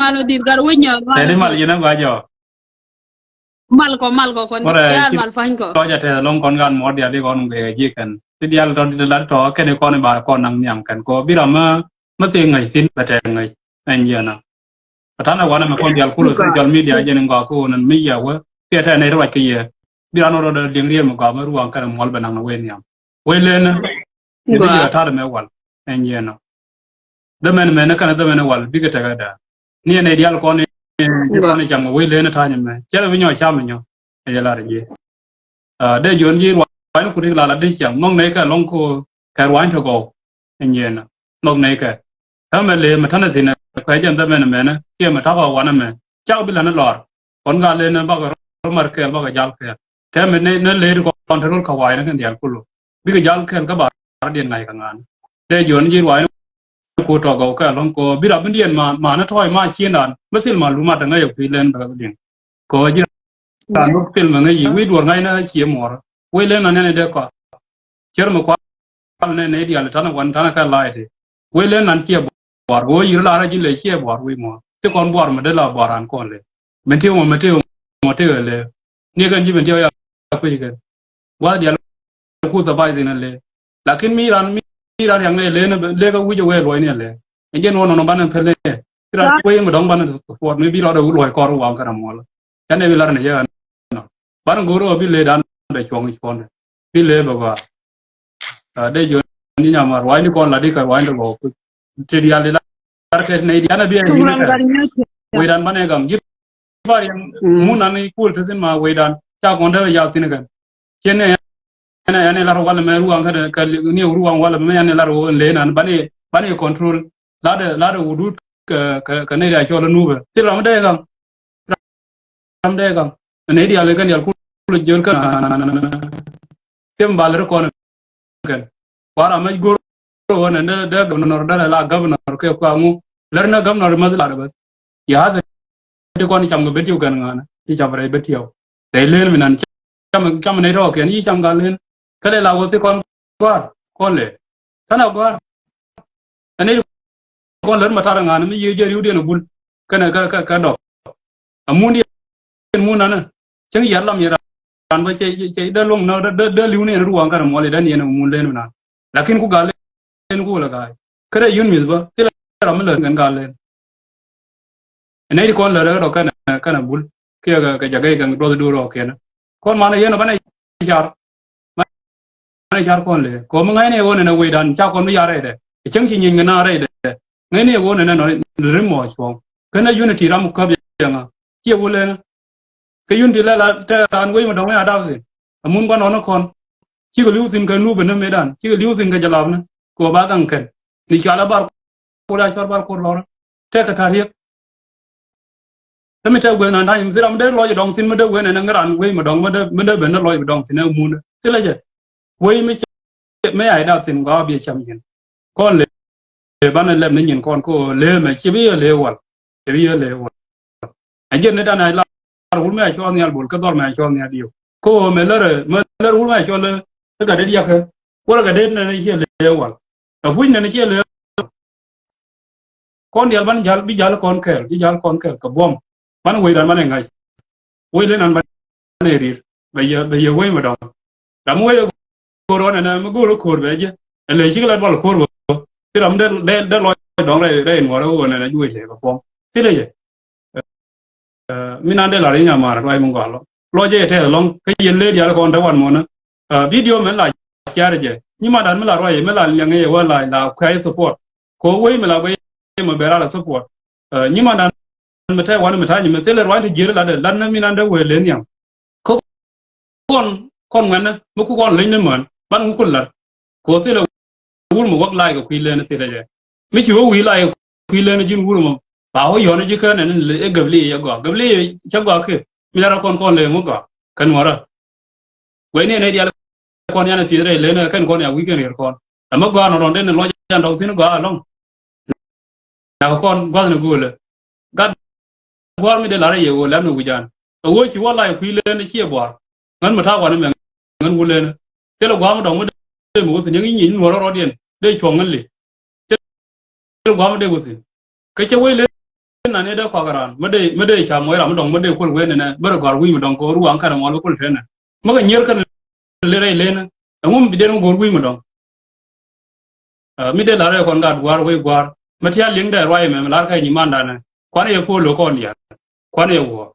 malo dit gar winya te malo de mal dit yena ga jo mal ko kon ore yan ki mal fañ ko to ja te long kon gan mod ya de kon be ji kan ti dial to de la to ke de kon ba kon nang nyam kan ko bi ra ma se ngai sin ba te ngai en jena patana wana me kon dial kulo tuka social media jen nga ko nan mi ya wa ke ta ne ra ke ye bi ra no ro de ding riel mo ga ma ruang kan mol ba nang na wen yam we len ne bi ga ya ta de me wal en jena de men kan de men wal bi ke ta ga da ni ne dial kon je ga kon jam we len ta nyam me je bi nyo cha me nyo e la re je de jon yin wa no ku ri la la de chang mong ne ka long ko ka wan to go en jena mong ne ka ta me le ma ta na sin kwa jan da men men ke ma ta ko wa na me cha bi la na lor kon ga le na ba ko mar ke ba ga jal ke te me ne le ko kon ro ka wa na kan dial kulo bi ga jal ke ka ba dien ngai ka ngan de jon yin wa ko to go ka long ko bi ra bin dien ma na thoi ma chien dan ma sil ma lu ma da ngai pi len ba dien ko ji ra no tel ma ngai wi dur ngai na chi mo we le na ne de ko cher ma kwa ne dial ta na wan ta na ka lai de we le nan chi bor go yir la ra ji le chi bor wi mo te kon bor ma de la bor an kon le men te mo te le ni kan ji men te ya ku ji kan wa dia ku sa bai zin le lakin mi ran yang le le ga wi je we lo ni le en je no no ban pe le ra we mo dong ban ko mi bi ro da lo ko ro wa ka mo la kan ne bi la ne ya no ban go ro bi le dan be chong chon bi le ba de jo ni nya ma wa ni kon la di ka wa ndo go te dia le la ke ne dia na bi ni sukran ka gar ñëk we dan ban e gam ji fa yang mu na ni kul te sin ma we dan cha kon da ya sin kan ken ne ane la wala me ruang ka ni ruang wala me ane la ro le nan bane control la de wudut ka ne da chola nuba ti ram de gam ne dia le kan ya ku jor kan tem baler kon kan wara ma go wona ne da governor da la governor ke ko amu lerna governor ma la bas ya ha de kon cham go betiu kan ngana ti cham re betiu de len minan cham ne ro ken yi cham ga len kale la wo ti kon le kana gwar ane kon ler matar ngana mi ye jeri uden bul kana ka do amundi mun na chang yarlam yara an ba che da long no da liu ne ruwan kan mo le dan yen mun len na lakin ku gale ku la ga kare yun mi ba ti ram le ngan gale ane kon ler do kana bul ke ga jaga ga do ro kenan kon mana yen ba ne jar mana jar kon le ko mo ngai ne wona na we dan cha kon mi yare de chang chi nyin na re de ngai ne wona na no rim mo chong kana unity ram ka bi nga che wo le cái yun thì là ta san quay mà đóng ai đau gì muốn quan nó con chỉ có lưu sinh cái nu bên nó mới đàn chỉ có lưu sinh cái jalap nó của ba càng kẹt thì cho là bar cô ra cho bar cô lo thế cái thằng hiệp thế mình chơi quên anh ta nhưng mà để lo cho đóng xin mà để quên anh ngang ran quay mà đóng mà để bên nó lo cho đóng xin nó muốn thế là gì quay mấy ai đau xin có bị chậm nhìn con lệ ban này làm nên nhìn con cô lệ mà chỉ biết lệ quật chỉ biết lệ quật anh dân này ta này ul me cho ni albul ka dor me cho ni adio ko me lere ul me cho le ka de dia ka wala ka de na ni che le wal a fu ni che le kon dial ban jal bi jal kon ker ka bom ban we dan ban ngai we le nan ban ne rir be ye we ma do da mo ye ko ro na ma go ro kor be je le chi la bol kor bo ti ram de lo dong le mo ro na ju le ka bom ti le je mina de la rinya mar rai mong galo lo je te long ke yen le dia kon da wan mo na video men la share je ni ma dan me la roi me la yang ye wa la kai support ko we me la we me bera la support ni ma dan me ta wan me ta ni me se le roi je la de lan na mina de we le nyam ko kon ngan na mu ku kon le ne man ban ku la ko se le wul mo wak lai ko kwi le na se le je mi chi wo wi lai kwi le na jin wul mo ba ho yo na ji ka na le gabli ya go gabli cha go ke mi la kon le mo go kan wara we ne dia kon ya na fi re le na kan kon ya wi ke re kon amma go no ron de lo jan do sin go along na kon go na go le ga go mi de la re ye go la no wi jan wo chi wa lai kwi le na chi bo ngan ma ta wa na me ngan wu le na te lo go ma dong mo de mo sin yang yin no ro dien de chong ngan le te lo go ma de go sin ke che we le na ne da ko garan mede cha mo ra mo dong mede ko we ne bar gar wi mo dong ko ruang ka mo ko le na mo ga nyer kan le re le na ngum bi den gor wi mo dong mi de la re kon ga gwar we gwar ma tia ling da roi me la ka ni man da na kwan ye fo lo kon ya kwan ye wo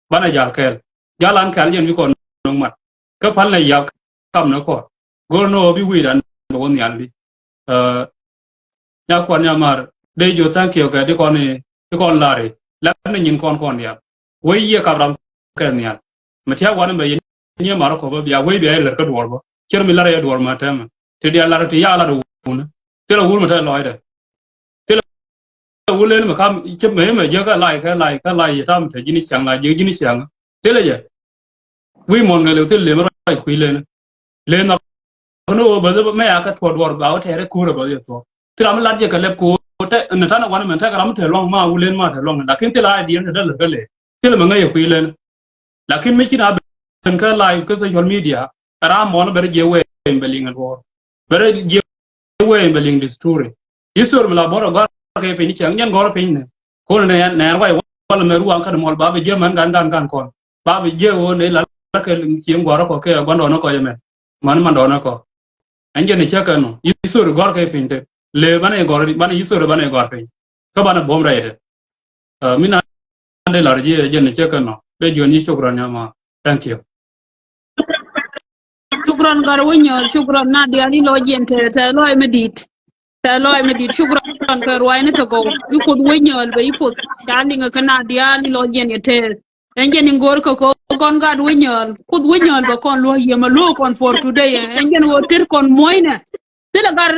bana ja kel jalan kal yen mi kon nong mat ka pal na ya kam na ko gor no bi wi dan bo ni ali ya kwan ya mar de jo ta kyo ga de kon la re la na nyin kon ya we ye ka ram ka ni ya ma tia wan me ni mar ko ba ya we bi le ka dor bo cher mi la re dor ma ta ma te dia la te ya la do na te la wul ma ta loi de wul le ma kam che me je ka lai ta ma te ji ni sang la je ji ni sang te le je wi mon ga le te le ma rai khui le na no ba me ya ka thor dor ba o te re ku ro ba ye so te ram la je ka le ku te na ta na wan men ta ka ram te long ma wul le ma te long la kin te la di ne da le te le ma ngai khui le la kin me chi na ben ka lai ka social media ram mon ba je we be linga dor ba je we be ling di story isor ma la boro ga ke pe ni chang nyan gor pe ni ko ne na wai wala me ruang ka mol ba be je man gan kon ba be je o ne la ke chieng gor ko ke gondo no ko ye men man do na ko anje ne chaka no isor gor ke pe ni le bana gor bana isor bana gor pe ka bana bom ra ide mina de la je ne chaka no de joni shukran ya ma thank you shukran gar wonyo shukran na diali lo jente ta lo medit ta lo medit shukran gar wayne to go yukod wonyo be yipot dali nga kana diali lo jente te enjen ngor ko kon gad wonyo kud wonyo ba kon lo yema lo kon for today enjen wo ter kon moyne tila gar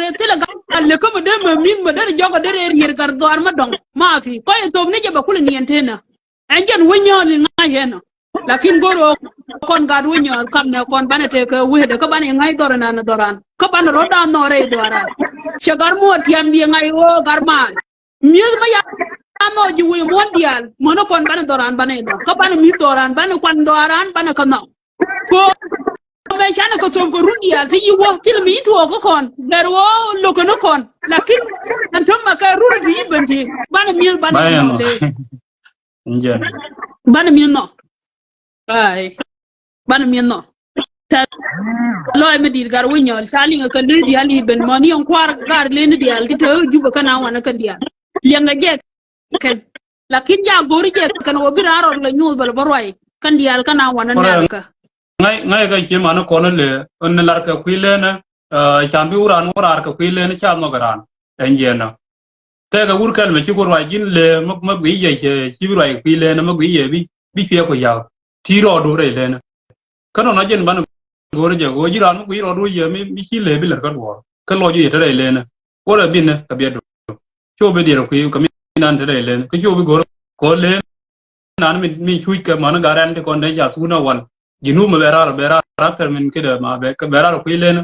le ko de ma min ma de jogo de yer gar dor ma dong ma fi ko e to ne je ba kul ni entena enjen wonyo ni nga hena lakin goro kon gad wonyo kam ne kon banete ko wede ko bane ngai dorana na doran ko ban roda no re doran shagar mo tiam bi ngai o garma mi ma ya no ji wi mondial mono kon bane doran bane do ko bane mi doran bane kon doran bane ko no ko me chana ko som ko rundia ti wo til mi to ko kon der wo lo ko no kon lakin antum ma ka ruru ti benti bane mi bane no le nje bane mi no ai bane mi no ta lo me dir gar winyol sali nga kan di ali ben moni on kwar gar len di al ki to juba kana wana kan dia lenga je kan lakin ja gori je kan wo biraro la nyul bal barwai kan di al kana wana nalka ngai ga chi ma no ko le on lar ka kuile na chambi uran urar ka kuile na cham no garan enje na te ga ur kal me chi ko wa jin le ma gwi ye chi bi rai kuile na ma gwi ye bi fie ko ya ti ro do re le na kan no jen ban gore je go jiran mu ro do ye mi chi le bi lar ka do ka lo ju ye te le na ko le bin na ka be do cho be dir ku ka mi nan te le ka cho bi gore ko le nan mi chui ka man garan te kon de ja su na wal jinu ma bera rapper min kida ma be ka bera ku le na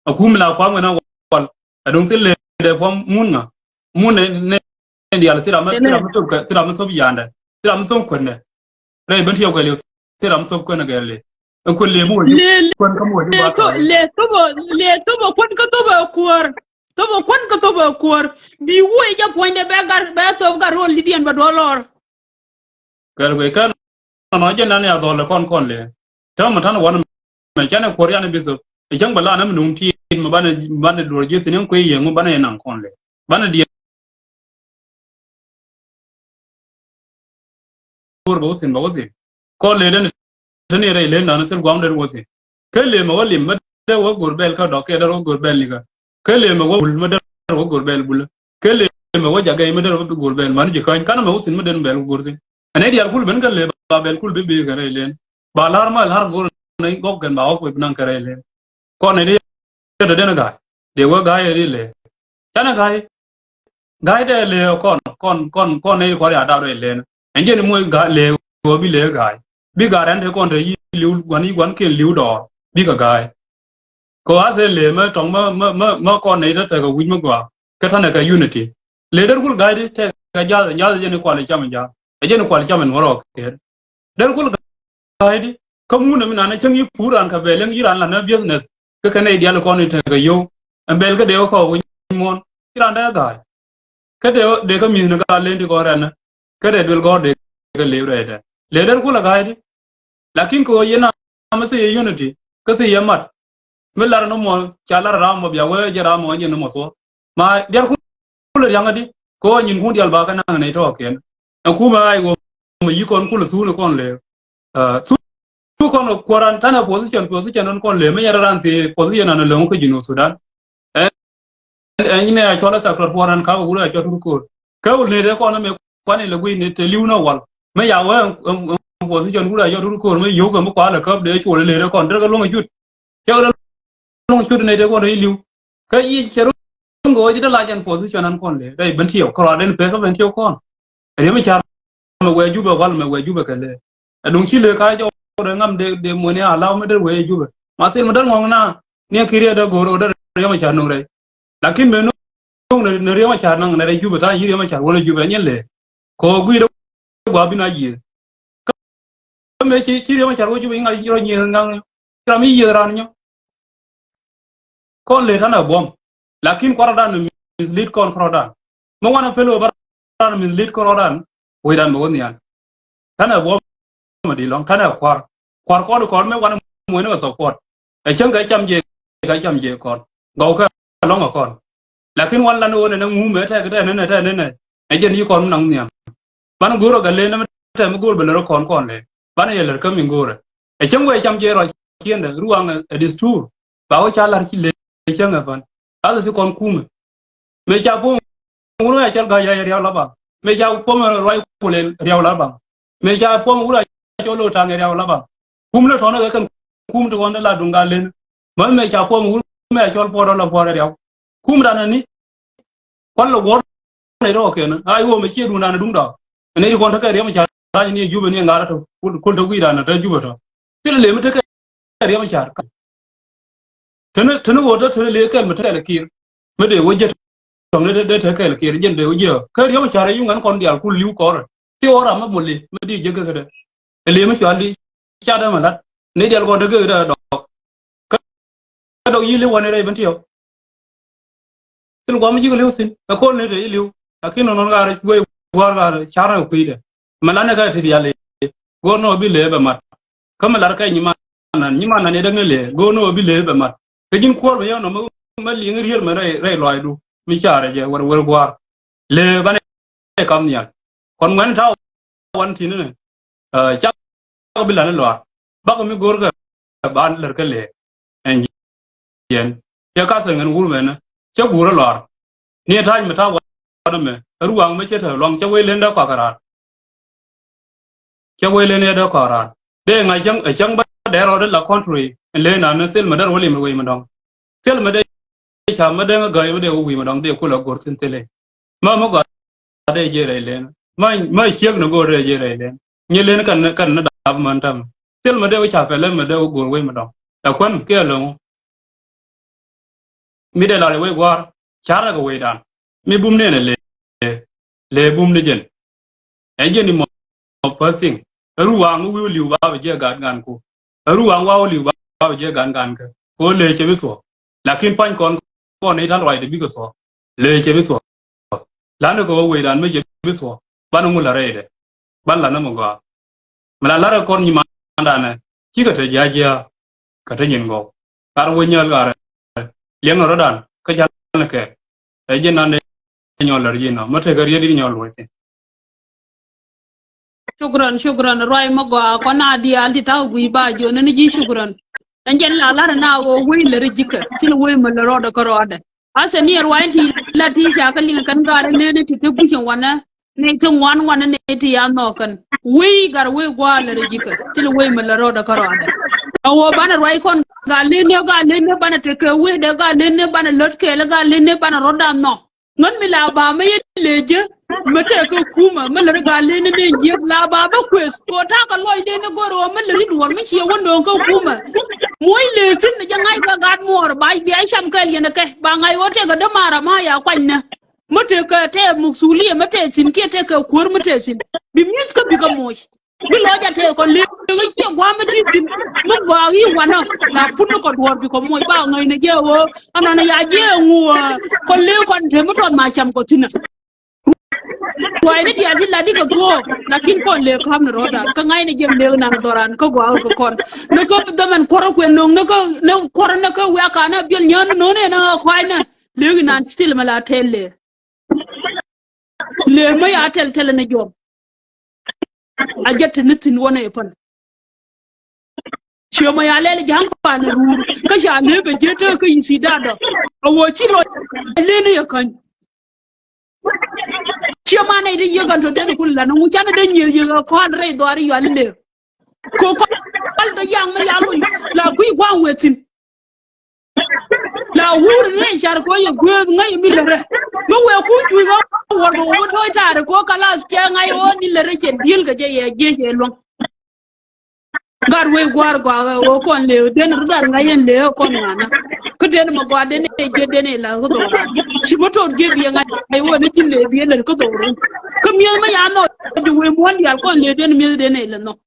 akum la fa na wal adon te le de fam munna munne ne ndi ala tira ma to bi yanda tira ma to ko ne re ben tiyo ko le tira ma to ko na ga le ko le mo kon ka mo ba ta le to bo kon ka to ba kuor to bo kon ka to ba kuor bi wo ja poinde be to gar rol li dien ba dolor kal ko kan no je nan ya do le kon le ta ma tan wan me chana ko ya ne biso e jang bala na mun ti ma bana do je tin ko ye mo bana nan kon le bana di por bo sin ko le den tani re le na sen gwam der wo sin ke le ma wali ma de wo gorbel ka do ke der wo gorbel ni ka ke le ma wo ma der wo gorbel bul ke le ma wo jaga ma der wo gorbel man je kan ma wo sin ma den bel gorsin ane di al kul ben ka le ba bel kul be ka re len ba lar ma lar gor nei gok gan ba ok nan ka re len ko ne de den ga de wo ga ye le tana ga de le kon ne ko ya da re len enje ni mo ga le wo bi le ga bi ga ran de kon de yi liu wan ke liu do bi ka ga ko a se le ma tong ma kon ne ta ga win ma gwa ka ta na ka unity le der kul ga de te ga ja je ni ko le cham ja je ni ko le cham ngoro ke der kul ga de ko mu na mi na chang yi puran ka be leng iran la na business ka ne dia le kon ni te ga yo en bel ka de ko win mon iran da ga ka de ka mi na ga le ndi ko ran cái đấy will god cái liu đấy đấy leader của là cái đi lakin ko yena mà sẽ unity cái gì yamat mình là nó mà trả lại ram mà bây giờ giờ ram mà như nó mà số mà dia ku le yang đi ko nhìn cũng dia ba cái năng này thôi kén aku mà ai go mà yi kon ku le su le kon le su kon quarantine position non kon le me yara ran ti position na le ko jinu Sudan ne a chola sector foran ka u le chotu ko ka u le ko na me kwane le gui ne te liu na wal me ya wa position u le chotu ko me yo ga mo kwa le kap de chu le kon der ga lo ma chut cho long shoot này ko dai liu ka yi cheru ngo ji da la jan position an kon le dai ben tiyo ko den pe ko ben tiyo kon re ma char ma we ju ba wal ma we ju ba ka le adung chi le ka jo de ngam de mo ne ala ma de we ju ba ma se ma dal ngong na ne kire da go ro da re ma char no re lakin me no ne re ma char nang ne re ju ba ta yi re ma char wo le ju ba nyen le ko gui da gwa bi na yi ka me chi re ma char wo ju ba ngai ro nyi ngang ra mi yi ran nyo kon le tana bom lakin koradan mislead kon koradan mo wana pelo baran mislead koradan widan mo nian tana bom ma di long tana kwar ko me wana mo ne support e chen ga cham je kon go ka long kon lakin wan lan wona na ngu me ta ga ne e jen yi kon nang nian ban guro ga le na ta mo gol belo kon le ban ye le ka min gore e chen ga cham je ro kien de ruang e distur ba o cha lar ki le chang avan ala si kon kuma me cha po nguro ya chal ga ya riaw laba me cha po ma roi ko le riaw laba me cha po nguro cha lo ta riaw laba kum le thona ga kan kum to wona la dunga len mal me cha po nguro me chol po do la po riaw kum da na ni kon lo gor ne do ke na ai wo me chi du na dung da ne ko ta ka riaw me cha ra ni juba ni ngara to ko to gui da na ta juba to tile le me ta ka riaw me cha tene wo ta tene le kan mata la kir me de wo jet tong de ta ka la kir jen de wo je ka riyo share yu ngan kon dial ku liu ko ti ora ma mulle me di je ga da le me shali cha da malat ne dial ko de ga da do ka do yi le wona re ban tiyo tin ko ma ji ko le sin ko ne de liu akin non ga ra go war ga chara ku ide malana ka ti dial go no bi le ba mat kamalar ka nyima na ne da le go no bi le ba mat cái những khuôn với nhau nó mới liếng riêng mà đây loài đủ mi chả đấy chứ vừa qua lê ban này cầm nhỉ còn ngắn sau quan thì nữa chắc có biết là nó loài bác có mi gor cái ban lật cái lệ anh yên ya cá sấu ngắn gùi mà nó chắc gùi nó loài nia thay mà thao quan mà ruang mới chết rồi lòng chắc quay lên đó cả ra chắc quay lên đó cả ra đây ngày chẳng bắt để rồi đó là country lên là nó tên mà đó rồi mà đong tel mà đây chả mà đây người mà đây uy mà đong đây cô là gor tin tele mà gọi đây dễ rồi lên mà chiếc nó gor đây dễ rồi lên như lên cần nó đạp mà đâm tel mà đây chả phải lên mà đây gor uy mà đong là quan kia luôn mi đây là uy gor chả là cái uy đàn mi bum này le bum này dân ấy dân đi một first thing ruang uy liu ba về giờ gan cô ruang wow liu ba về giờ gan cái cô lê chơi với sổ lakin pan con ấy than loài để biết cái sổ lê chơi với sổ lá nó có quỳ đàn mới chơi với sổ ban ông là đây đấy ban là nó một gà mà là lá con như mà đàn này chỉ có thể giá có thể nhìn ngộ cả quỳ nhờ cả liếng nó đàn cái giá nó kẹt ấy dân này nhỏ là gì nó mất cái gì đi nhỏ rồi thế shukran roi magwa kona di alti taw gui ba jo ne ji shukran anjen la la na wo wi le rejika sin wi ma le roda ko roda asa ni roi ti la ti sha kan linga kan ga ne ne ti tebu shin wana ne tin wana ne ti ya no kan wi gar wi gwa le rejika sin wi ma le roda ko roda awo bana roi kon ga le ne bana te ke wi de ga le ne bana lot ke le ga le ne bana roda no ngon mi la ba ma ye leje mate ko kuma man riga le ne je la ba ba kwes ko ta ka loy de ne goro man ri duwar mi che wondo ko kuma moy le sin ne jangai ga gad mor ba bi ai sham kal yene ke ba ngai wote ga da mara ma ya kwanna mate ka te muksuli mate sin ke te ka kur mate sin bi mit ka bi ga moy bi lo ja te ko le ga che gwa mate sin mo ba yi wana la punu ko duwar bi ko moy ba ngai ne je wo anana ya je nguwa ko le kon te mo ton ma sham ko tina Why did you let it go? Lakin pon le kam no roda. Ka ngai ne jem le na doran ko gwa ko kon. No ko da man koro ko no koro no ko wa kana bil nyon no ne na kwai na. Le nan still mala telle. Le ma ya tel na job. A jet nitin wona e pon. Choma ya le jang pa na rur. Ka sha le be jeta ko yisi dada. A wo chi lo le ne ya kan. Choma na ide yoga to den kul la no chana den yer yoga ko re do ari yo le. Ko ko da yang ma ya lu la ku kwa wetin. La wur ne shar ko ye gwe ngai mi le re. Mo we ku ju ga wor bo wo to ta ko kala ke ngai o ni le re chen dil ga je ye je long. Gar we gwar gwa o kon le den ru dar ngai en le kon ngana. Ko den ma gwa den e je den e la ko do. Si motor je bi ngai wo ne tin le bi le ko do. Ko mi ma ya no ju we mo ndi al kon le den mi den e le no.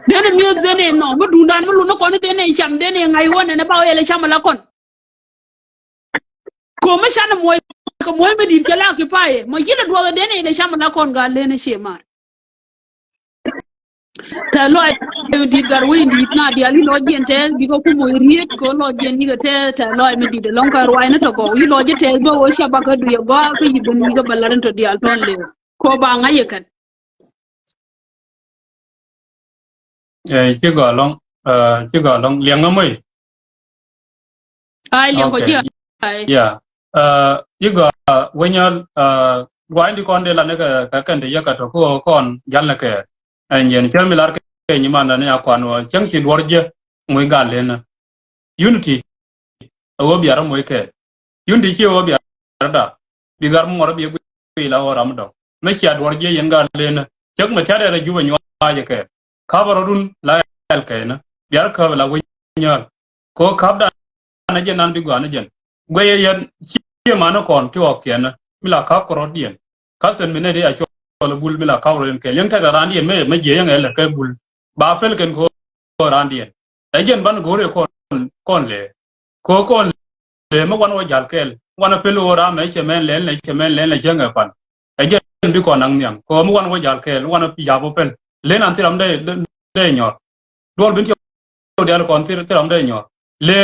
Den mi den e no mo du dan mo lu no kon den e sham den e ngai wo ne ba ele sham la kon. Ko ma shan mo ko mo me di kala ki pae mo yile do den e le sham la kon ga le ne shemar. Ta lo di gar we di na di ali lo jen te di ko ku mo riet ko lo jen ni te ta lo me di de lon ka rwai na to go yi lo je te bo wo sha ba ka du go ko yi bun ni ga balaran to di al ton le ko ba nga ye kan Chứ gọi long liang ngâm ai le ko ji okay ai yeah chứ gọi when you why đi con đây là cái cần để cái đó có con dán là cái anh nhìn xem mình là cái nhưng mà nó quan và chẳng chỉ đuổi chứ mới gan lên unity ở bây giờ mới cái unity chỉ ở bây giờ đó bây giờ mới ở bây giờ là ở làm đó mấy cái đuổi chứยังgan lên chắc mà cái này là như cái cover run là cái nó bây giờ cover là với nhau có cover na jen nan bi gwana jen gwe yen chi ma no kon to ken mila ka ko rodien ka sen mene de a cho lo bul mila ka ro ken yang ta ga ran dien me je yang ele ka bul ba fel ken ko ran dien a jen ban gore kon le ko kon le ma wan wa jal kel wana pel ora me che men len le che men len le jenga pan a jen bi ko nang nyang ko ma wan wa jal kel wana pi ya bo fel le nan tiram de nyor dol bin to de al kon tiram de nyor le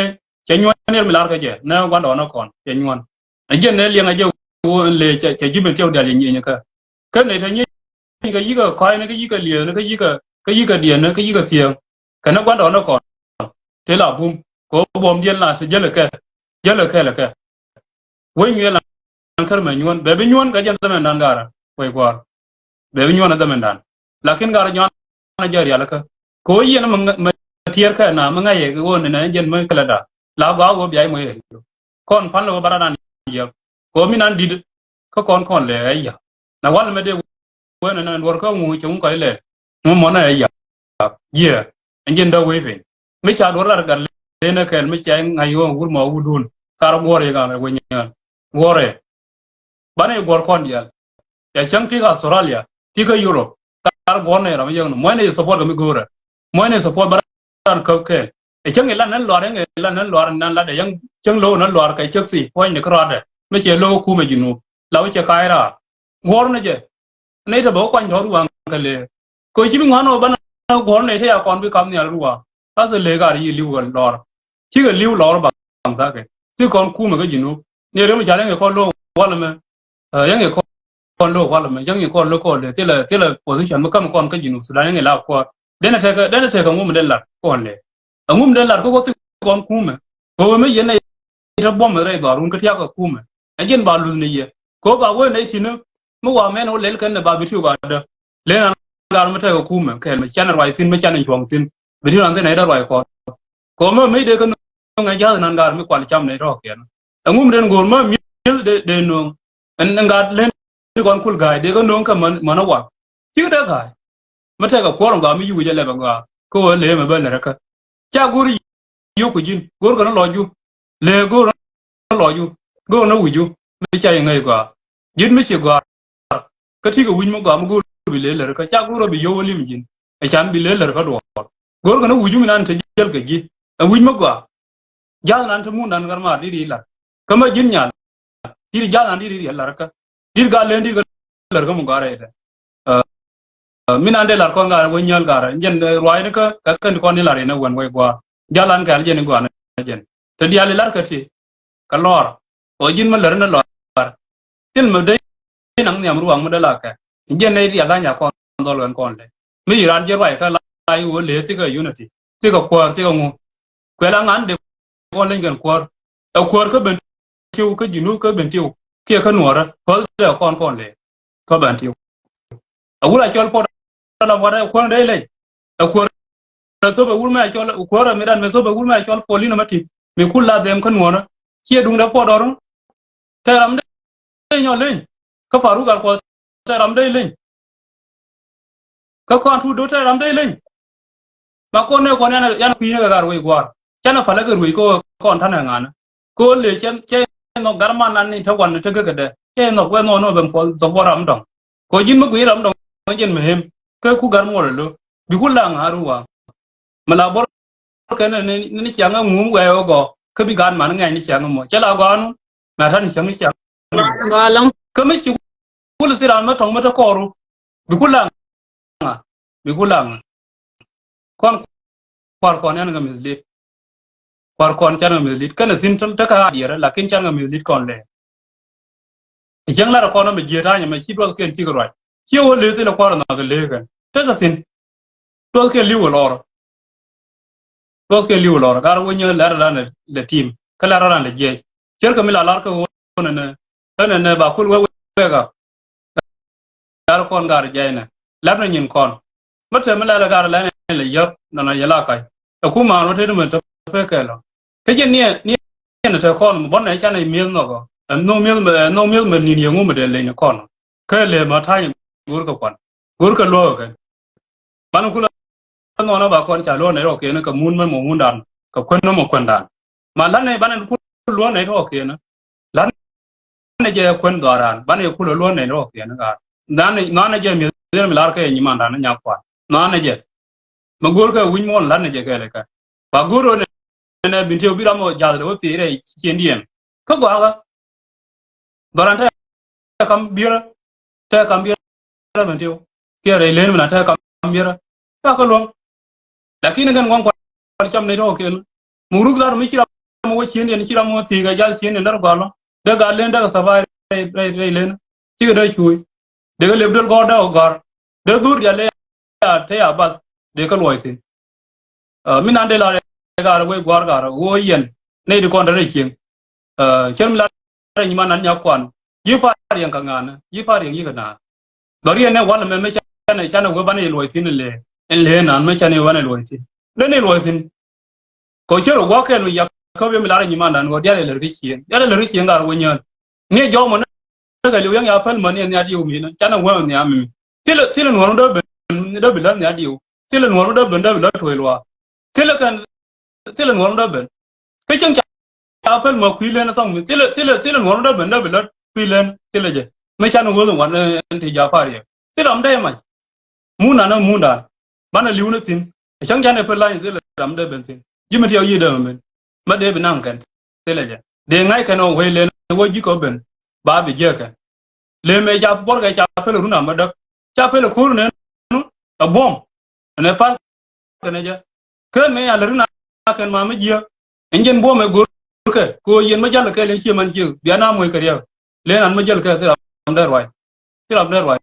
chenywan ne milar ka je na gwanda na kon chenywan ajen ne lianga je wo le che jiben tew dal yin ka kan ne tanye ka yiga kai ne ka yiga le ne ka yiga dien ne ka yiga tieng kana gwanda na kon te la bum ko bom dien la se je le ka wo nyi la kar ma nywan be nywan ka jen da man gara wai kwa be nywan da man dan lakin gara nywan na jari alaka ko yin ma tier ka na ma ngai ko ne na jen ma kala da la ga go bi ai mo ye kon pan lo baradan ya ko mi nan did ko kon le ya na wal me de wo na nan wor ko mu chung ko le mo na ya ye njen da we fe mi cha do rar gar le na kel mi cha ngai yo wur mo wudun kar gore ga na we nya gore bane gor kon ya ya chang ti ga Australia ti ga Europe kar go ne ra yo mo ne support ga mi gore mo ne support baradan ko ke chẳng là nó loạn nan là để yang chẳng lâu nó loạn cái chiếc gì quay này có ra đấy mấy chế lâu khu mà gì nụ lâu chế khai ra gòn này chứ này thì bảo quanh đó ruộng cái lệ coi chỉ biết ngón nó bán gòn này thế à còn bị cầm nhà ruộng ta sẽ lấy cái gì lưu gần lor chỉ cái lưu lor bằng ta cái chứ còn khu mà cái gì nụ nếu mà chả những con lâu quá là mà những người con lâu quá là mà những người con lâu con để thế là position mà cầm con cái gì nụ là những người lao qua đến là thế cái ngô mà đến là con lệ ngum den lar ko kon kuma ko me yene ta bom re do run ka tiya ko kuma ajen ba lu ni ye ko ba we ne tinu mu wa men o lel kan ba bitu ba da le na gar ma ta ko kuma ke me chana rwai tin me chana chong tin bitu ran ne da rwai ko me de kan nga ja nan gar me kwal cham ne ro ke ngum den gor ma mi de no en nga len kon kul gai de ko no ka man wa ti da gai ma ta ko ro ga mi yu je le ba ga ko le me ba le ka cha gori yo ku jin gor kana lo ju le gor lo ju gor na wu ju me cha ngai kwa jin me che gwa ka ti ko win mo gwa mo gor bi le ka cha gor bi yo lim jin e chan bi le ka do gor kana wu ju mi nan te jel ka ji win mo gwa ja nan te mu nan gar ma di la kama jin nya ti ja nan di la ka dir ga len dir ga lar ga mu gara ida min ande lar ko ngara wo nyal gara jen roi ne ka kan ko ni lar ne wan wai gwa jalan ka jen gwa na jen te dia le lar ka ti ka lor o jin ma lar na lor til ma dai nang nyam ruang ma da la ka jen ne dia ga nya kon dol gan kon le mi ran je bai ka lai wo le ti ka unity ti ka kwar ti ka ngu kwe la ngan de ko len gan kwar ta kwar ka ben tiu ka jinu ka ben tiu kia ka nuora ko de kon le ko ben tiu agula chol po la wara ko de le ko so ba ulma chol ko ra medan me so ba ulma chol po lino mati me kula dem kan wona kia dung da po doron teram de nyo len ka faru gar ko teram de len ka kon tu do teram de len ma ko ne ko ne yan ku ne gar we gwar chana pala gar we ko kon tan ngana ko le chen che no garman nan ni tawan te ga de che no ko no ben po so boram dong ko jin ma ku ram dong jen mehem ka ku gar mo lo bi kula ngaruwa mala bor kana ni changa ngum ga yo go ka bi gan man ngai ni changa mo chala go anu na tan changa changa galang ka me chi kula siran ma tong ma ta koru bi kula kon par kon yan ga mislit par kon changa mislit kana sin ta ka diara lakin changa mislit kon le chang la ko no me jeta nya me chi do ken chi ko rai chi wo le te la ko na ga le ga ta ka sin do ke liwo lor do ke liwo lor gar wo nya la ra na le team kala ra na le je cher ka mi la lar ka wo na ne ba kul we ga gar kon gar je na la na nyin kon ma te ma la gar la le yop na na yala kai ta ku ma no te me ta fe ke lo ke je ni na te kon bon na cha na mi no go no mil me ni ngu me de le ni kon ke le ma thai gur ka kon gur ka lo ka ban ku no na ba kon cha lo ne ro ke na ka mun mo mun dan ka kon no mo kon dan ma lan ne ban ku lo ne ro ke na lan ne je kon do ran ban ne ku lo ne ro ke na ga dan ne na ne je mi de mi lar ke ni man dan nya kwa na ne je ma gur ka win mo lan ne je ke le ka ba gur ne bin te bi ra mo ja de o ti re chen diem ka gwa ga doran ta kam bira ben te ke re le na ta kam bira ta ka lo lakini kan ngwan kwa cham ne ro ke murug lar mi chira mo chen ne chira mo ti ga jal chen ne dar galo de ga len da sa vai re len ti ga da chui de ga le dol go da gar de dur ya le te ya bas de ka loi sin min ande la ga we gwar ga wo yen ne de kon da re chen chen la ni man nan nya kwan yi fa yang ka ngana yi fa yang yi ga na dori ne wala me chana we ban loi sin le en le nan me chane wan loi sin ne loi sin ko chero go ke lu ya ko be mi la ni man nan go dia le ri chien ga wo nyen ne jo mo ne ga lu yang ya fal man ne ya diu mi na chana wo ne am tile no do be la ne ya diu tile no do be la to lo tile no do be ke chen cha fal ma ku le na song tile no do be la ku le tile je me chana wo wan ti ja fa ri tile am de ma mu na mu da bana liu na tin chang cha ne fal la ni tile am de ben tin yi ma ti yi de men ma de be nan kan tile je de ngai kan o we le wo ji ko ben ba be je kan le me ja por ga cha pe lu na ma dak cha pe lu kur ne nu a bom ne fa ne ja ke me ya lu na kan ma me je enjen bom e gur ke ko yen ma jal ke le chi man ji bia na moy ke ya le nan ma jal ke se am der wai se am der wai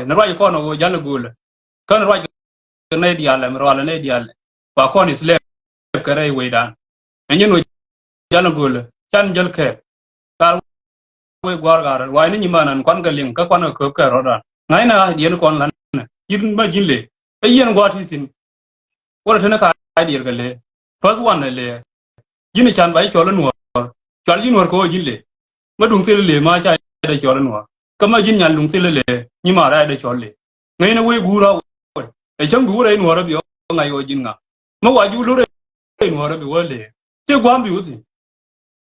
na wai ko no jal gul kan wai ne dia le ro la ne dia le ba ko ni sle ke re we dan enjen no jal gul chan jal ke ka we gwar gar wai ni manan kon ga ling ka kon ko ka ro da ngai na yen kon lan yin ma jille e yen gwa ti sin wala tana ka dir ga le first one le yin chan bai chol no chol yin wor ko jille ma dung te le ma cha da chol no ka ma jin nyan dung te le ni ma ra da chol le ngai na we gu ra e chang gu re no ra bi ngai o jin nga ma wa ju lu re no ra bi wa le che gwa bi u sin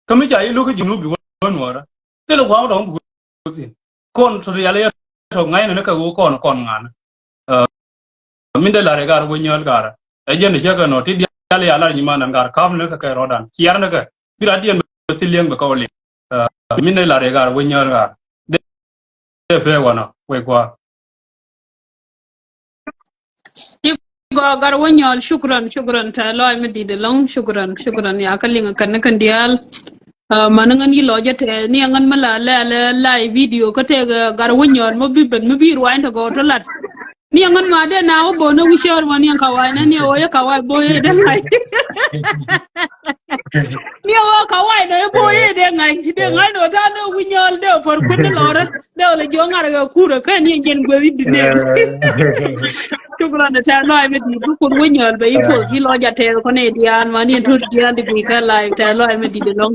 ka mi cha yi lu ka jinu bi wa no ra te lo gwa dong bu sin kon to ya le to ngai na ka go kon ngan min de la re gar wo nyal gar e jen de ka no ti dia le ala ni ma nan gar kam ne ka ro dan chiar na ka bi ra dien si lieng ba ko le min de la re gar wo nyal gar fair one we qua gar wanyol shukran ta lo mi di de long shukran ya kalinga kan dial manangan yi loja te ni ngan mala la live video ko te gar wanyol mo bi ben mo bi ruwain to go to lat ni ngan ma de na o bono wi shor man yan kawai na ni o ya kawai boye de ngai ni o kawai de boye de ngai no ta no wanyol de for kun de lora de o le jonga ga kura kan ni gen gori di de shukran ta lo mi di ko wanyol be ipo ki loja te ko ne dian ma ni to dian de ka live ta lo mi di de long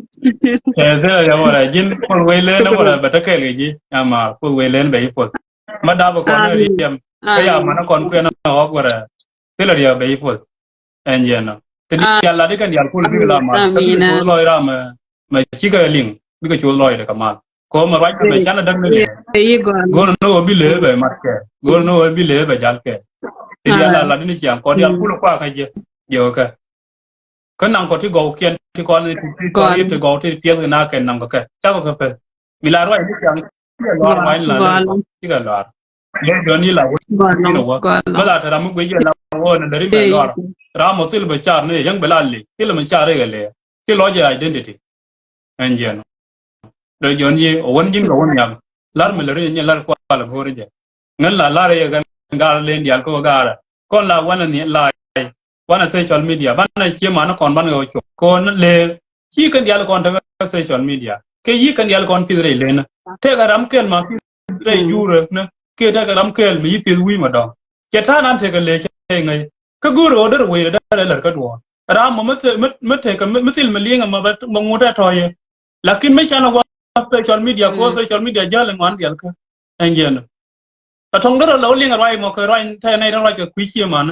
thế là gọi là jin con quay lên nó gọi là bật cái gì gì mà con quay lên bảy phút mà đa bộ con nó đi em cái mà nó còn quên nó gọi là thế là điều bảy phút anh em nó thế thì là đi cái điều cô đi làm mà cái chú lôi ra mà chỉ cái link bị cái chú lôi được mà có mà right mà chán là đăng lên gọi nó bị lừa về mặt cái gọi nó bị lừa về giá cái thì là đi chẳng có điều cô qua cái gì giờ cái cái năng cóที่ go เกียนที่ก่อนที่ go ที่เตียงหน้าแกนnăngก็แกจ้าก็เฟมีลาร้อยที่ยังที่รอไว้ล่ะที่ก็รอเดี๋ยวนี้ล่ะนี่เนาะเวลาถ้าเราไม่ไปเราเนี่ยเดี๋ยวไม่รอเราหมดสิลไปชาร์เนี่ยยังเวลาเลยสิลมันชาร์ได้กันเลยที่ร้อยจะ identity อันเดียวเดี๋ยวนี้วันยิงกับวันยังลาร์ไม่เลยเนี่ยลาร์กว่าละพอเลยงั้นลาร์ยังการเล่นเดียร์ก็การก่อนลาวันนี้ลาวันsocial media วันเชื่อมันก่อนวันเอาชกคนเลยยี่กันเดียร์ก่อนทาง social media แค่ยี่กันเดียร์ก่อนฟิลเลยนะเท่ากับรำเกินมาฟิลเลยยูเรนะแค่เท่ากับรำเกินมีฟิลวิ่งมาดองแค่ท่านั้นเท่ากับเลยใช่ไงก็กูรู้ได้รู้ได้เลยก็ดูรำมันไม่เท่ากับไม่สิลมาเลี้ยงมาแบบบางงูได้ทอยลักกินไม่ใช่นะว่า social media ก็ social media เยอะเลยงานเดียร์ก็เองเงี้ยแต่ทงนั้นเราเลี้ยงอะไรมาเคยร้อยแทนในเราจะคุยเชื่อมัน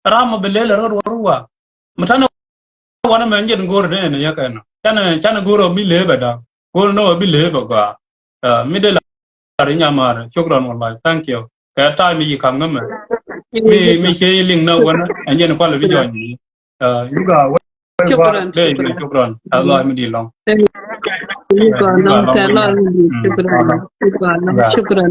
rama belele ro ruwa mutana wana manje ngoro ne ne yakana chana goro mi lebe da goro no bi lebe ga mi de la rinya mar shukran wallahi thank you ka ta mi kam ngam mi che ling na wana anje ne kwala video ni yuga shukran Allah mi di long shukran